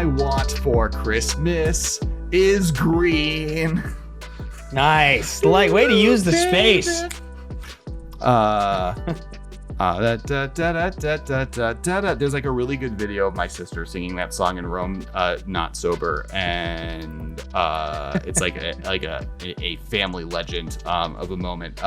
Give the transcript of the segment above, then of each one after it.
I want for Christmas is green. Nice. Like, way to use the space. There's like a really good video of my sister singing that song in Rome, not sober, and it's like a family legend of a moment.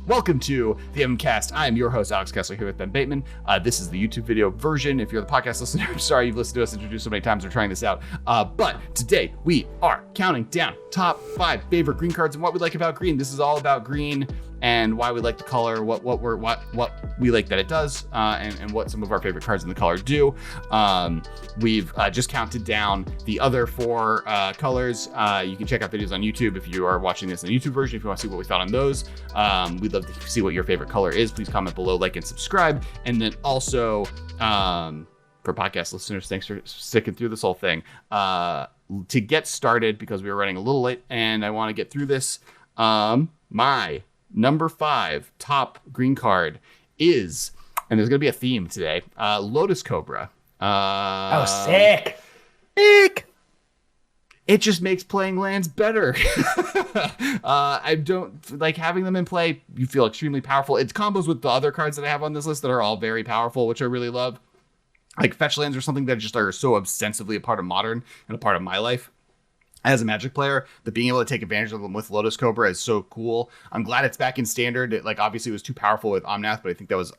Welcome to the MCast. I am your host, Alex Kessler, here with Ben Bateman. This is the YouTube video version. If you're the podcast listener, I'm sorry you've listened to us introduced so many times. We're trying this out. But today we are counting down top 5 favorite green cards and what we like about green. This is all about green and why we like the color, what we like that it does, and what some of our favorite cards in the color do. We've just counted down the other 4 colors. You can check out videos on YouTube if you are watching this in the YouTube version. If you want to see what we thought on those, we'd love to see what your favorite color is. Please comment below, like, and subscribe. And then also, for podcast listeners, thanks for sticking through this whole thing. To get started, because we were running a little late and I want to get through this, my number 5 top green card is, and there's going to be a theme today, Lotus Cobra. Sick. Sick. It just makes playing lands better. I don't like having them in play. You feel extremely powerful. It's combos with the other cards that I have on this list that are all very powerful, which I really love. Like fetch lands are something that just are so obsessively a part of Modern and a part of my life as a Magic player, that being able to take advantage of them with Lotus Cobra is so cool. I'm glad it's back in Standard. Like, obviously, it was too powerful with Omnath, but I think that was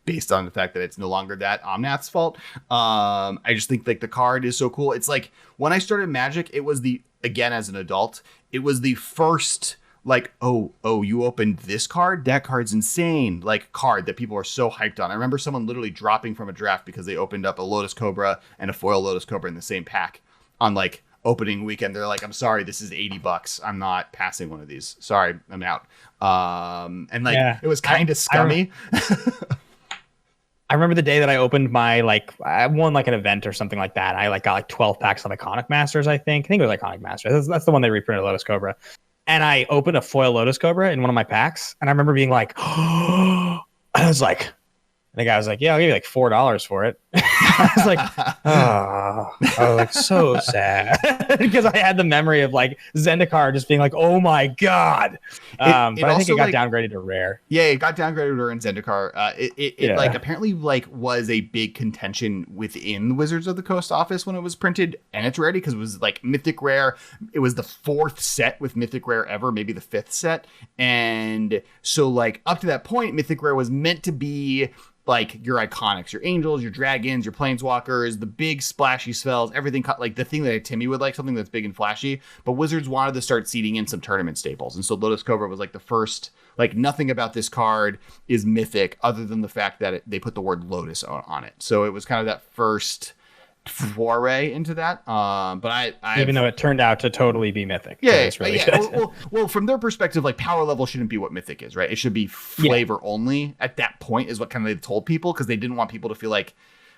based on the fact that it's no longer that Omnath's fault. I just think, like, the card is so cool. It's like, when I started Magic, it was again, as an adult, it was the first, like, oh, you opened this card? That card's insane. Like, card that people are so hyped on. I remember someone literally dropping from a draft because they opened up a Lotus Cobra and a foil Lotus Cobra in the same pack on, like, opening weekend. They're like, I'm sorry, this is $80. I'm not passing one of these. Sorry, I'm out. And like, yeah, it was kind of scummy. I remember the day that I opened my, like, I won like an event or something like that. I got like 12 packs of Iconic Masters, I think. It was Iconic Masters. That's the one they reprinted, Lotus Cobra. And I opened a foil Lotus Cobra in one of my packs. And I remember being like, I was like, the guy was like, yeah, I'll give you like $4 for it. I was like, oh, I was like so sad because I had the memory of like Zendikar just being like, oh my God. But I think it got downgraded to rare. Yeah, it got downgraded to rare in Zendikar. It like apparently like was a big contention within Wizards of the Coast office when it was printed and its rarity, because it was like Mythic Rare. It was the 4th set with Mythic Rare ever, maybe the 5th set. And so like up to that point, Mythic Rare was meant to be like your iconics, your angels, your dragons, your planeswalkers, the big splashy spells, everything like the thing that Timmy would like, something that's big and flashy. But Wizards wanted to start seeding in some tournament staples. And so Lotus Cobra was like the first, like nothing about this card is mythic other than the fact that they put the word Lotus on it. So it was kind of that first foray into that. But I even though it turned out to totally be mythic. Yeah, it's really good. Well, from their perspective, like power level shouldn't be what mythic is, right? It should be flavor only at that point is what kind of they told people, because they didn't want people to feel like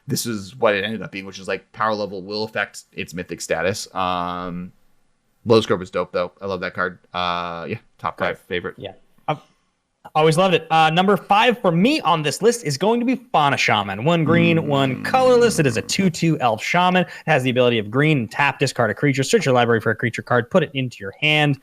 this is what it ended up being, which is like power level will affect its mythic status. Lotus Cobra is dope though. I love that card. Top 5 favorite. Yeah. Always loved it. Number 5 for me on this list is going to be Fauna Shaman. 1 green, 1 colorless. It is a 2/2 elf shaman. It has the ability of green and tap, discard a creature, search your library for a creature card, put it into your hand.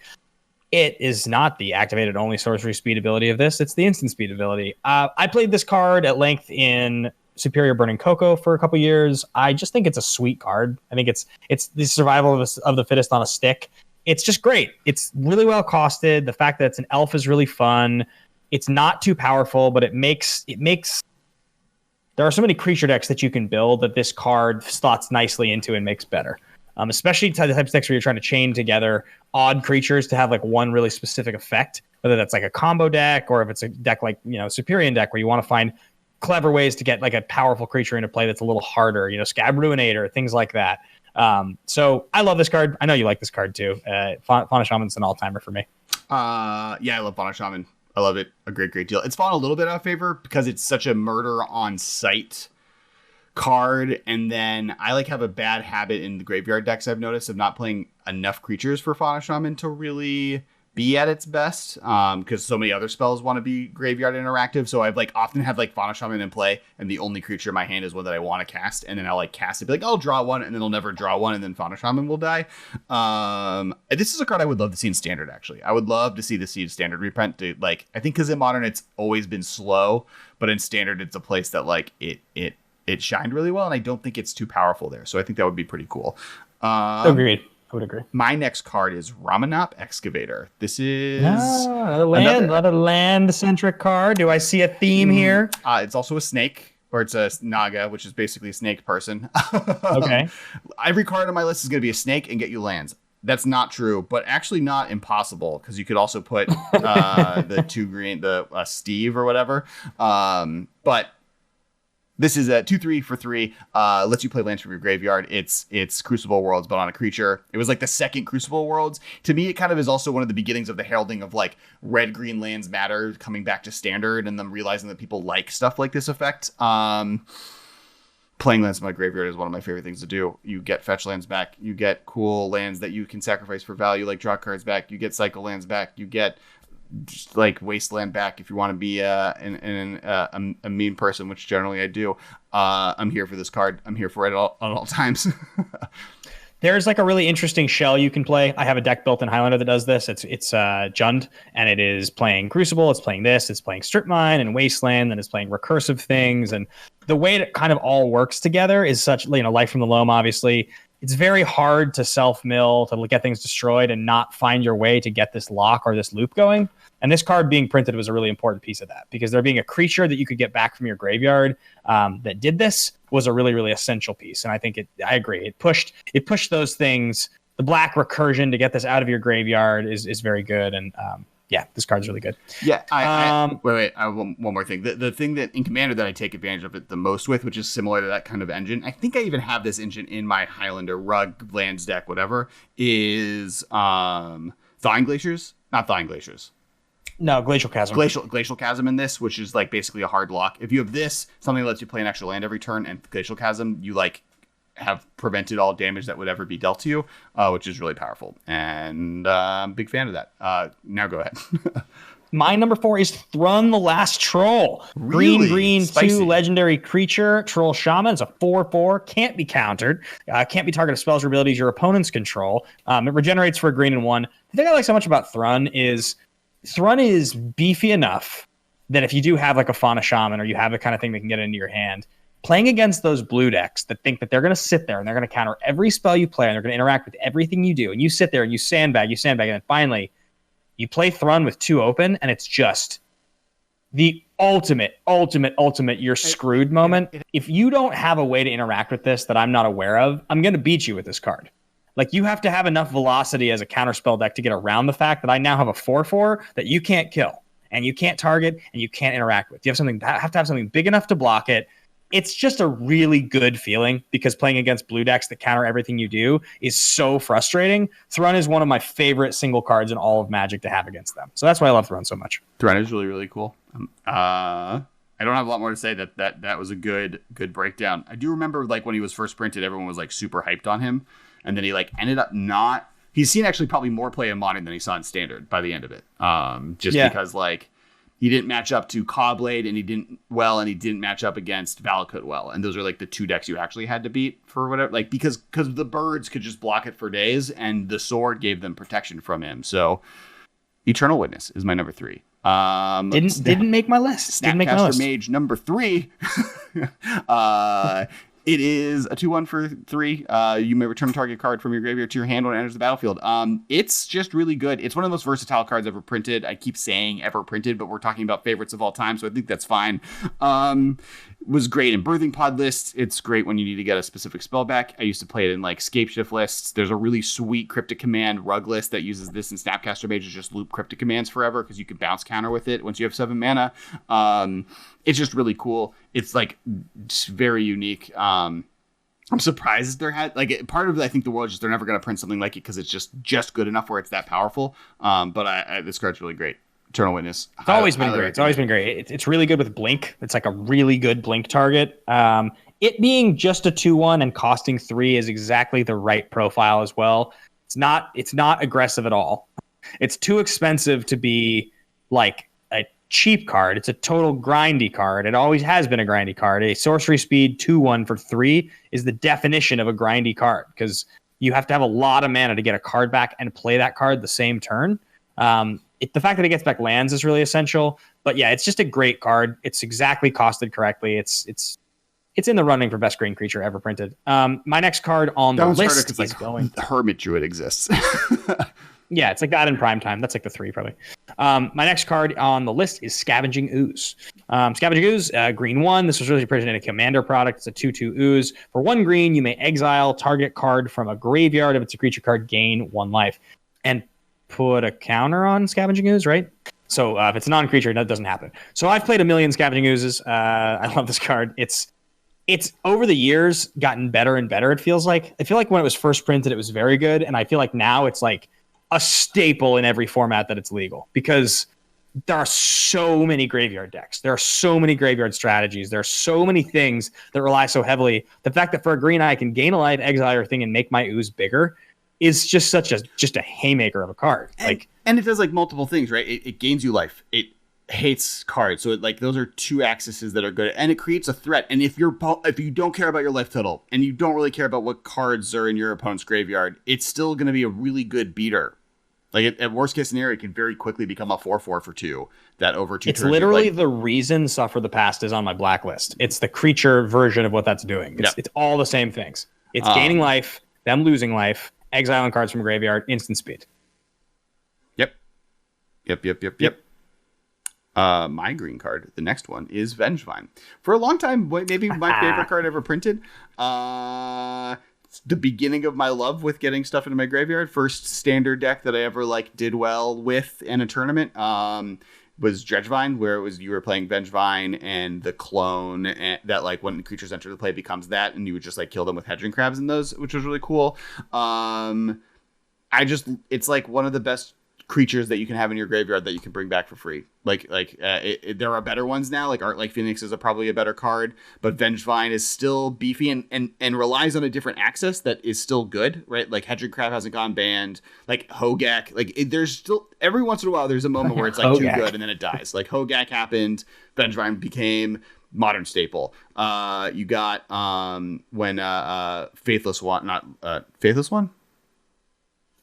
It is not the activated only sorcery speed ability of this. It's the instant speed ability. I played this card at length in Superior Burning Cocoa for a couple years. I just think it's a sweet card. I think it's the survival of the fittest on a stick. It's just great. It's really well costed. The fact that it's an elf is really fun. It's not too powerful, but it makes there are so many creature decks that you can build that this card slots nicely into and makes better. Especially the types of decks where you're trying to chain together odd creatures to have like one really specific effect, whether that's like a combo deck or if it's a deck like, Superior deck where you want to find clever ways to get like a powerful creature into play that's a little harder, Scab Ruinator, things like that. So I love this card. I know you like this card too. Fauna Shaman's an all-timer for me. I love Fauna Shaman. I love it. A great deal. It's fallen a little bit out of favor because it's such a murder on sight card. And then I have a bad habit in the graveyard decks I've noticed of not playing enough creatures for Fauna Shaman to really be at its best because so many other spells want to be graveyard interactive. So I've like often have like Fauna Shaman in play, and the only creature in my hand is one that I want to cast, and then I'll like cast it, be like, I'll draw one, and then I'll never draw one, and then Fauna Shaman will die. This is a card I would love to see in Standard. Actually, I would love to see the Siege Standard reprint. To, like, I think because in Modern it's always been slow, but in Standard it's a place that like it shined really well, and I don't think it's too powerful there. So I think that would be pretty cool. Agreed. I would agree. My next card is Ramunap, Excavator. This is another land-centric card. Do I see a theme here? It's also a snake, or it's a Naga, which is basically a snake person. Okay. Every card on my list is going to be a snake and get you lands. That's not true, but actually not impossible, because you could also put the 2 green, the Steve or whatever. But this is a 2/3 for 3. Lets you play lands from your graveyard. It's Crucible Worlds, but on a creature. It was like the second Crucible Worlds. To me, it kind of is also one of the beginnings of the heralding of like red-green lands matter coming back to Standard, and them realizing that people like stuff like this effect. Playing lands in my graveyard is one of my favorite things to do. You get fetch lands back. You get cool lands that you can sacrifice for value, like draw cards back. You get cycle lands back. You get just like wasteland back if you want to be a mean person, which generally I do. I'm here for this card. I'm here for it at all times. There's like a really interesting shell you can play. I have a deck built in Highlander that does this. It's Jund, and it is playing Crucible. It's playing this. It's playing Strip Mine and Wasteland, and it's playing recursive things. And the way it kind of all works together is such, Life from the Loam, obviously. It's very hard to self-mill, to get things destroyed and not find your way to get this lock or this loop going. And this card being printed was a really important piece of that, because there being a creature that you could get back from your graveyard that did this was a really, really essential piece. And I think I agree. It pushed those things. The black recursion to get this out of your graveyard is very good. And yeah, this card's really good. Yeah. Wait. I have one more thing. The thing that in Commander that I take advantage of it the most with, which is similar to that kind of engine, I think I even have this engine in my Highlander Rug lands deck, whatever, is Thawing Glaciers. Not Thawing Glaciers. No, Glacial Chasm. Glacial Chasm in this, which is like basically a hard lock. If you have this, something that lets you play an extra land every turn, and Glacial Chasm, you like have prevented all damage that would ever be dealt to you, which is really powerful. And I'm a big fan of that. Now go ahead. My number 4 is Thrun the Last Troll. Really? Green, Spicy. 2 legendary creature. Troll Shaman. It's a 4/4. Can't be countered. Can't be targeted spells or abilities your opponents control. It regenerates for a green and 1. The thing I like so much about Thrun is beefy enough that if you do have like a Fauna Shaman, or you have the kind of thing that can get into your hand, playing against those blue decks that think that they're going to sit there and they're going to counter every spell you play and they're going to interact with everything you do, and you sit there and you sandbag, and then finally you play Thrun with 2 open, and it's just the ultimate you're screwed moment. If you don't have a way to interact with this that I'm not aware of, I'm going to beat you with this card. Like, you have to have enough velocity as a counterspell deck to get around the fact that I now have a 4/4 that you can't kill, and you can't target, and you can't interact with. You have to have something big enough to block it. It's just a really good feeling, because playing against blue decks that counter everything you do is so frustrating. Thrun is one of my favorite single cards in all of Magic to have against them. So that's why I love Thrun so much. Thrun is really, really cool. I don't have a lot more to say. That was a good breakdown. I do remember, like, when he was first printed, everyone was like super hyped on him. And then he like ended up not. He's seen actually probably more play in Modern than he saw in Standard by the end of it. Because like he didn't match up to Cobblade, and he didn't match up against Valakut well. And those are like the 2 decks you actually had to beat for whatever. Like because the birds could just block it for days, and the sword gave them protection from him. So Eternal Witness is my number 3. Didn't make my list. Snapcaster Mage number 3. It is a 2/1 for 3. You may return a target card from your graveyard to your hand when it enters the battlefield. It's just really good. It's one of the most versatile cards ever printed. I keep saying ever printed, but we're talking about favorites of all time, so I think that's fine. Was great in Birthing Pod lists. It's great when you need to get a specific spell back. I used to play it in like Scapeshift lists. There's a really sweet Cryptic Command rug list that uses this, and Snapcaster Mage is just loop Cryptic Commands forever, because you can bounce counter with it once you have 7 mana. It's just really cool. It's like just very unique. I'm surprised part of it, I think the world is just they're never going to print something like it, because it's just good enough where it's that powerful. But this card's really great. Eternal Witness. It's always been great. It's really good with Blink. It's like a really good Blink target. It being just a 2/1 and costing 3 is exactly the right profile as well. It's not aggressive at all. It's too expensive to be like a cheap card. It's a total grindy card. It always has been a grindy card. A sorcery speed 2/1 for 3 is the definition of a grindy card because you have to have a lot of mana to get a card back and play that card the same turn. The fact that it gets back lands is really essential. But yeah, it's just a great card. It's exactly costed correctly. It's in the running for best green creature ever printed. My next card on the list is like going. Hermit Druid exists. Yeah, it's like that in prime time. That's like the 3 probably. My next card on the list is Scavenging Ooze. Scavenging Ooze, green 1. This was really printed in a commander product. It's a 2/2 ooze. For 1 green, you may exile target card from a graveyard. If it's a creature card, gain 1 life. And put a counter on Scavenging Ooze, right? So if it's a non-creature, that doesn't happen. So I've played a million Scavenging Oozes. I love this card. It's over the years gotten better and better, it feels like. I feel like when it was first printed, it was very good. And I feel like now it's like a staple in every format that it's legal because there are so many graveyard decks. There are so many graveyard strategies. There are so many things that rely so heavily. The fact that for a green I can gain a life, exile your thing, and make my ooze bigger is just just a haymaker of a card. And it does like multiple things, right? It gains you life. It hates cards. So it, like those are 2 axes that are good, and it creates a threat. And if you don't care about your life total and you don't really care about what cards are in your opponent's graveyard, it's still going to be a really good beater. Like at worst case scenario, it can very quickly become a 4/4 for 2. That over 2 It's turns. literally the reason Suffer the Past is on my blacklist. It's the creature version of what that's doing. It's all the same things. It's gaining life, them losing life, exiling cards from graveyard, instant speed. Yep. My green card, the next one, is Vengevine. For a long time, maybe my favorite card ever printed. The beginning of my love with getting stuff into my graveyard. First standard deck that I ever did well with in a tournament was Dredgevine, where it was you were playing Vengevine and the clone that when creatures enter the play becomes that, and you would just kill them with hedging crabs in those, which was really cool. It's one of the best creatures that you can have in your graveyard that you can bring back for free. There are better ones now, like Art Like Phoenix is probably a better card, but Vengevine is still beefy and relies on a different access that is still good, right? Like Hedging Crab hasn't gone banned, like Hogak, there's still every once in a while there's a moment where it's too good and then it dies. Like Hogak happened, Vengevine became modern staple. You got when Faithless One.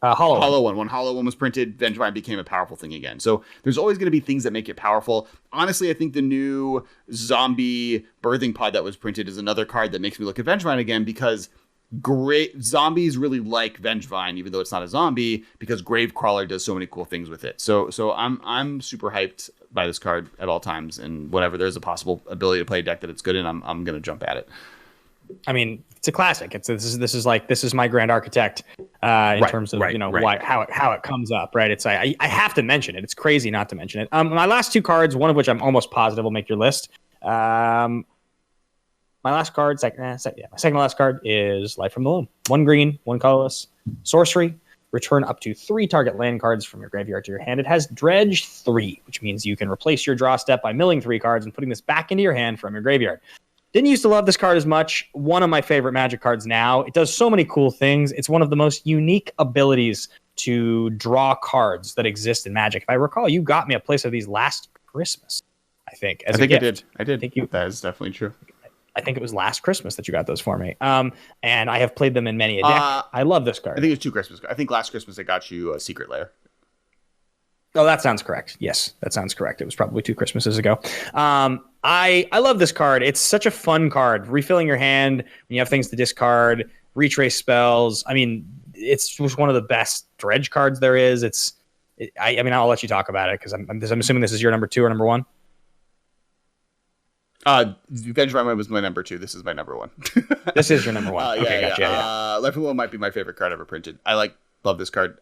Hollow One. When Hollow One was printed, Vengevine became a powerful thing again. So there's always going to be things that make it powerful. Honestly, I think the new zombie birthing pod that was printed is another card that makes me look at Vengevine again, because great zombies really like Vengevine, even though it's not a zombie, because Gravecrawler does so many cool things with it. So I'm super hyped by this card at all times, and whenever there's a possible ability to play a deck that it's good in, I'm going to jump at it. I mean, it's a classic. This is my Grand Architect in terms of how it comes up, right? I have to mention it. It's crazy not to mention it. My last 2 cards, one of which I'm almost positive will make your list. My last card, my second to last card is Life from the Loam. 1 green, 1 colorless, sorcery. Return up to 3 target land cards from your graveyard to your hand. It has Dredge 3, which means you can replace your draw step by milling 3 cards and putting this back into your hand from your graveyard. Didn't used to love this card as much. One of my favorite Magic cards now. It does so many cool things. It's one of the most unique abilities to draw cards that exist in Magic. If I recall, you got me a place of these last Christmas, I think. I did. That is definitely true. I think it was last Christmas that you got those for me. And I have played them in many a deck. I love this card. I think it was 2 Christmas. I think last Christmas I got you a Secret Lair. Oh, that sounds correct. Yes, that sounds correct. It was probably 2 Christmases ago. I love this card. It's such a fun card. Refilling your hand when you have things to discard, retrace spells. I mean, it's just one of the best dredge cards there is. I'll let you talk about it because I'm assuming this is your number 2 or number 1. Vengevine was my number 2. This is my number 1. This is your number 1. Okay, gotcha. Yeah. Life of Loam might be my favorite card ever printed. I love this card.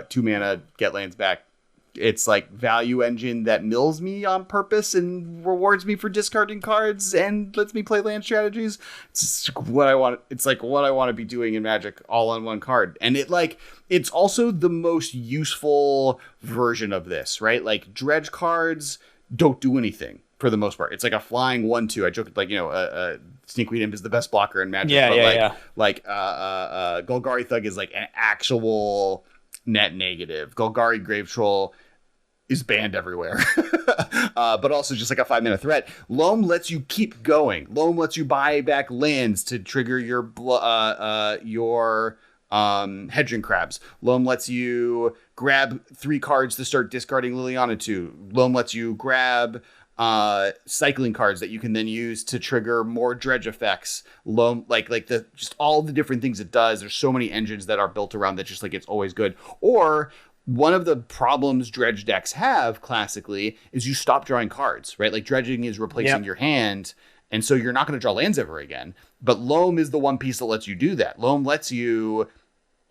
2 mana, get lands back. It's value engine that mills me on purpose and rewards me for discarding cards and lets me play land strategies. It's what I want. It's what I want to be doing in Magic, all on one card. And it's also the most useful version of this, right? Dredge cards don't do anything for the most part. It's a flying 1/2. I joke Sneakweed Imp is the best blocker in Magic. Golgari Thug is an actual net negative. Golgari Grave Troll is banned everywhere. But also just like a 5-mana threat. Loam lets you keep going. Loam lets you buy back lands to trigger your Hedging Crabs. Loam lets you grab 3 cards to start discarding Liliana to. Loam lets you grab cycling cards that you can then use to trigger more dredge effects. Loam, like the just all the different things it does. There's so many engines that are built around that, just like it's always good. Or one of the problems dredge decks have classically is you stop drawing cards, right? Like dredging is replacing your hand, and so you're not going to draw lands ever again. But Loam is the one piece that lets you do that. Loam lets you,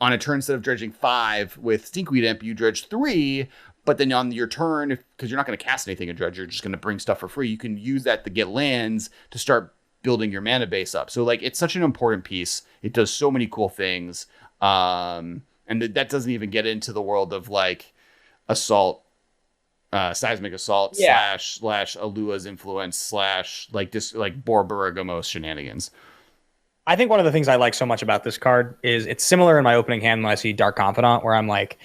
on a turn, instead of dredging 5 with Stinkweed Imp, you dredge 3, but then on your turn, because you're not going to cast anything in dredge, you're just going to bring stuff for free. You can use that to get lands to start building your mana base up. So like, it's such an important piece. It does so many cool things. And that doesn't even get into the world of like assault, seismic assault / Alua's influence / like this, like Borborygamos shenanigans. I think one of the things I like so much about this card is it's similar in my opening hand when I see Dark Confidant, where I'm like,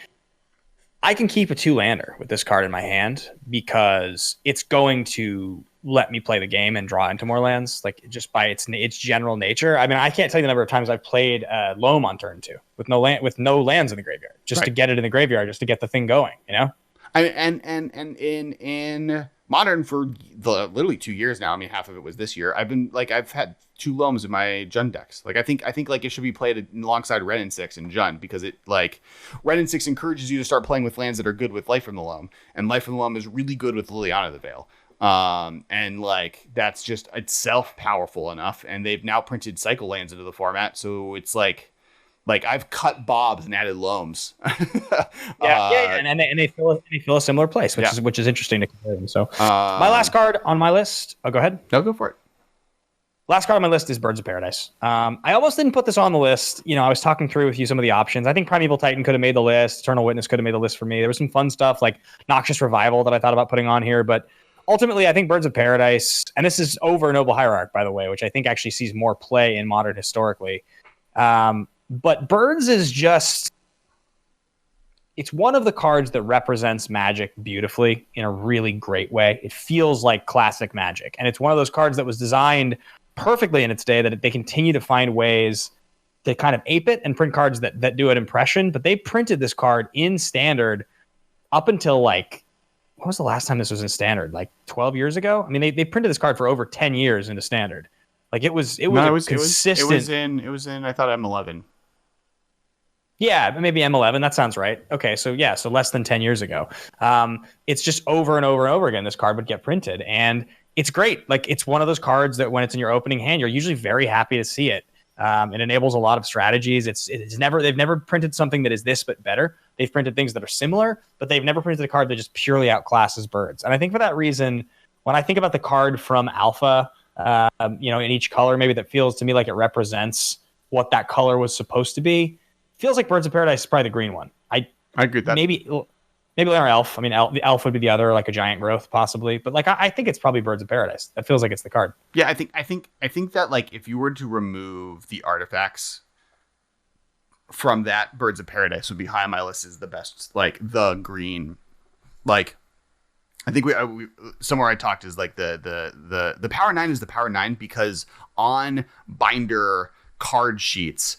I can keep a 2-lander with this card in my hand because it's going to let me play the game and draw into more lands, like just by its general nature. I mean, I can't tell you the number of times I've played Loam on turn 2 with no lands in the graveyard, just to get it in the graveyard, just to get the thing going, you know? And in Modern for literally 2 years now. I mean, half of it was this year. I've had 2 Loams in my Jund decks. Like I think like it should be played alongside Ren and 6 in Jund, because it like Ren and 6 encourages you to start playing with lands that are good with Life from the Loam, and Life from the Loam is really good with Liliana the Veil. And like that's just itself powerful enough, and they've now printed cycle lands into the format, so it's like I've cut Bobs and added Loams. And they fill a similar place, which is interesting to compare them. So my last card on my list. Oh, go ahead. No, go for it. Last card on my list is Birds of Paradise. I almost didn't put this on the list. You know, I was talking through with you some of the options. I think Primeval Titan could have made the list. Eternal Witness could have made the list for me. There was some fun stuff like Noxious Revival that I thought about putting on here, but ultimately I think Birds of Paradise, and this is over Noble Hierarch, by the way, which I think actually sees more play in Modern historically. But Birds is just, it's one of the cards that represents Magic beautifully in a really great way. It feels like classic Magic. And it's one of those cards that was designed perfectly in its day, that they continue to find ways to kind of ape it and print cards that do an impression. But they printed this card in Standard up until like, when was the last time this was in Standard? Like 12 years ago? I mean, they printed this card for over 10 years into Standard. Like it was consistent. It was in I thought M11. Yeah, maybe M11. That sounds right. Okay, so less than 10 years ago. It's just over and over and over again, this card would get printed. And it's great. Like, it's one of those cards that when it's in your opening hand, you're usually very happy to see it. It enables a lot of strategies. They've never printed something that is this but better. They've printed things that are similar, but they've never printed a card that just purely outclasses Birds. And I think for that reason, when I think about the card from Alpha, in each color, maybe that feels to me like it represents what that color was supposed to be. Feels like Birds of Paradise is probably the green one. I agree with that. Maybe our elf. I mean, the elf would be the other, like a giant growth possibly. But like, I think it's probably Birds of Paradise. That feels like it's the card. Yeah, I think that like if you were to remove the artifacts from that, Birds of Paradise would be high on my list as the best. Like the green, like I think we somewhere I talked is like the Power 9 is the Power 9 because on binder card sheets,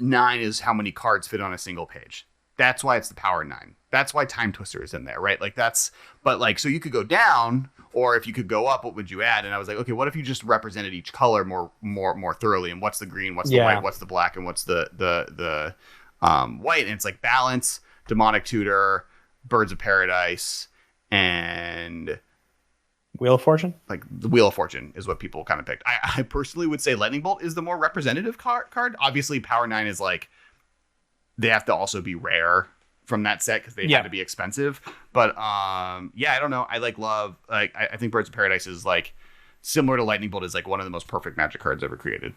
9 is how many cards fit on a single page. That's why it's the Power 9. That's why Time Twister is in there, right? Like but like, so you could go down, or if you could go up, what would you add? And I was like, okay, what if you just represented each color more thoroughly? And what's the green? What's the white? What's the black? And what's the white? And it's like Balance, Demonic Tutor, Birds of Paradise, and Wheel of Fortune? Like the Wheel of Fortune is what people kind of picked. I personally would say Lightning Bolt is the more representative card. Obviously, Power 9 is like, they have to also be rare from that set because they had to be expensive. But I don't know. I think Birds of Paradise is like similar to Lightning Bolt, is like one of the most perfect Magic cards ever created.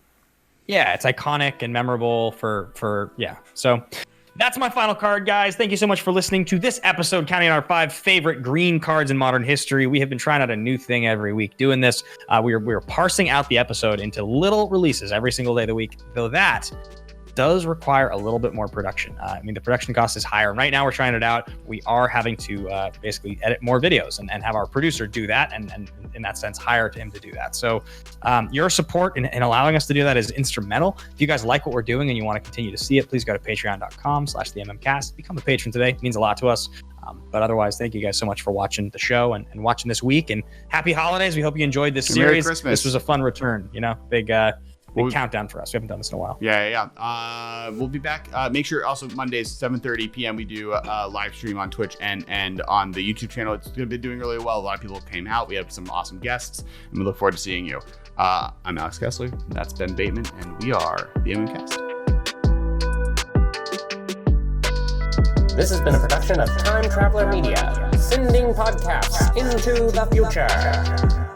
Yeah, it's iconic and memorable for. So that's my final card, guys. Thank you so much for listening to this episode, counting our 5 favorite green cards in Modern history. We have been trying out a new thing every week doing this. We are parsing out the episode into little releases every single day of the week. Though that does require a little bit more production. I mean, the production cost is higher. Right now, we're trying it out. We are having to basically edit more videos and have our producer do that, and in that sense, hire him to do that. So your support in allowing us to do that is instrumental. If you guys like what we're doing and you want to continue to see it, please go to patreon.com/theMMcast. Become a patron today. It means a lot to us. But otherwise, thank you guys so much for watching the show and watching this week. And happy holidays. We hope you enjoyed this series. Merry Christmas. This was a fun return, big countdown for us. We haven't done this in a while. Yeah. We'll be back. Make sure also Mondays, 7:30 p.m. we do a live stream on Twitch and on the YouTube channel. It's going to be doing really well. A lot of people came out. We have some awesome guests, and we look forward to seeing you. I'm Alex Kessler. That's Ben Bateman, and we are the MMcast. This has been a production of Time Traveler Media, sending podcasts into the future.